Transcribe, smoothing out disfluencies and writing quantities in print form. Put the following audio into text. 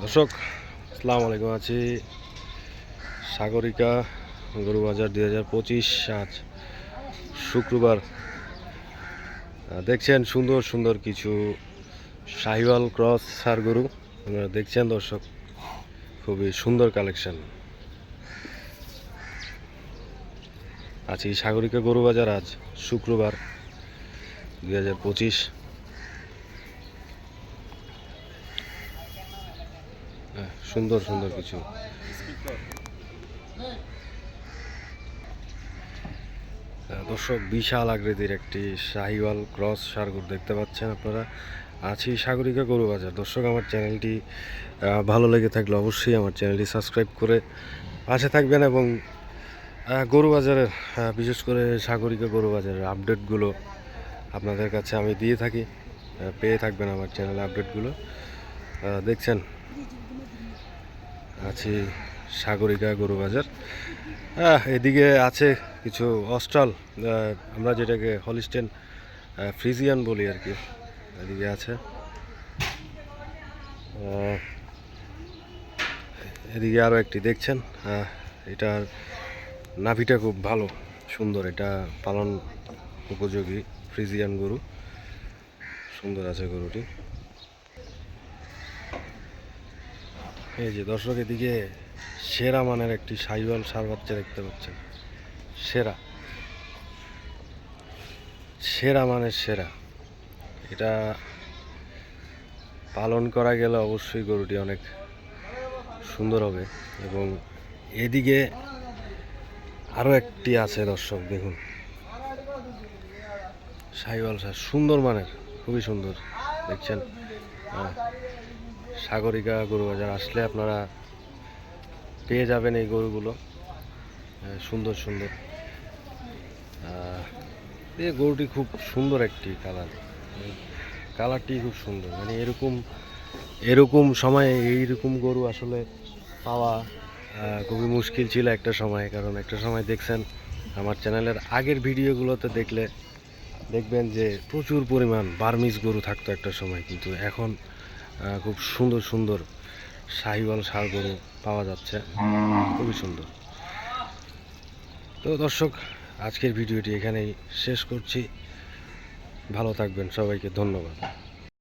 দর্শক আসসালামু আলাইকুম। আছি সাগরিকা গরু বাজার 2025। আজ শুক্রবার। দেখছেন সুন্দর সুন্দর কিছু শাহিওয়াল ক্রস সার গরু আপনারা দেখছেন দর্শক, খুবই সুন্দর কালেকশন। আছি সাগরিকা গরু বাজার, আজ শুক্রবার 2025। সুন্দর সুন্দর কিছু দর্শক, বিশাল আকৃতির একটি শাহিওয়াল ক্রস সারগর দেখতে পাচ্ছেন আপনারা। আছি সাগরিকা গরু বাজার। দর্শক, আমার চ্যানেলটি ভালো লেগে থাকলে অবশ্যই আমার চ্যানেলটি সাবস্ক্রাইব করে পাশে থাকবেন এবং গরু বাজারের বিশেষ করে সাগরিকা গরু বাজারের আপডেটগুলো আপনাদের কাছে আমি দিয়ে থাকি, পেয়ে থাকবেন আমার চ্যানেলে আপডেটগুলো। দেখছেন আছি সাগরিকা গরু বাজার। এদিকে আছে কিছু অস্ট্রাল, আমরা যেটাকে হলিস্টেন ফ্রিজিয়ান বলি আর কি, এদিকে আছে। এদিকে আরও একটি দেখছেন, এটার নাভিটা খুব ভালো, সুন্দর, এটা পালন উপযোগী ফ্রিজিয়ান গরু, সুন্দর আছে গরুটি। এই যে দর্শক, এদিকে সেরা মানের একটি শাহিওয়াল ষাঁড় বাচ্চা দেখতে পাচ্ছেন। সেরা সেরা মানের সেরা, এটা পালন করা গেলে অবশ্যই গরুটি অনেক সুন্দর হবে। এবং এদিকে আরও একটি আছে দর্শক, দেখুন শাহিওয়াল ষাঁড়, সুন্দর মানের, খুবই সুন্দর। দেখছেন, সাগরিকা গরু বাজার আসলে আপনারা পেয়ে যাবেন এই গরুগুলো, সুন্দর সুন্দর। এই গরুটি খুব সুন্দর একটি কালারটি খুব সুন্দর, মানে এরকম সময়ে এইরকম গরু আসলে পাওয়া খুবই মুশকিল ছিল একটা সময়। কারণ একটা সময় দেখছেন আমার চ্যানেলের আগের ভিডিওগুলোতে দেখবেন যে প্রচুর পরিমাণ বার্মিজ গরু থাকতো একটা সময়, কিন্তু এখন খুব সুন্দর সুন্দর শাহিওয়াল ষাঁড় গরু পাওয়া যাচ্ছে, খুবই সুন্দর। তো দর্শক, আজকের ভিডিওটি এখানেই শেষ করছি। ভালো থাকবেন, সবাইকে ধন্যবাদ।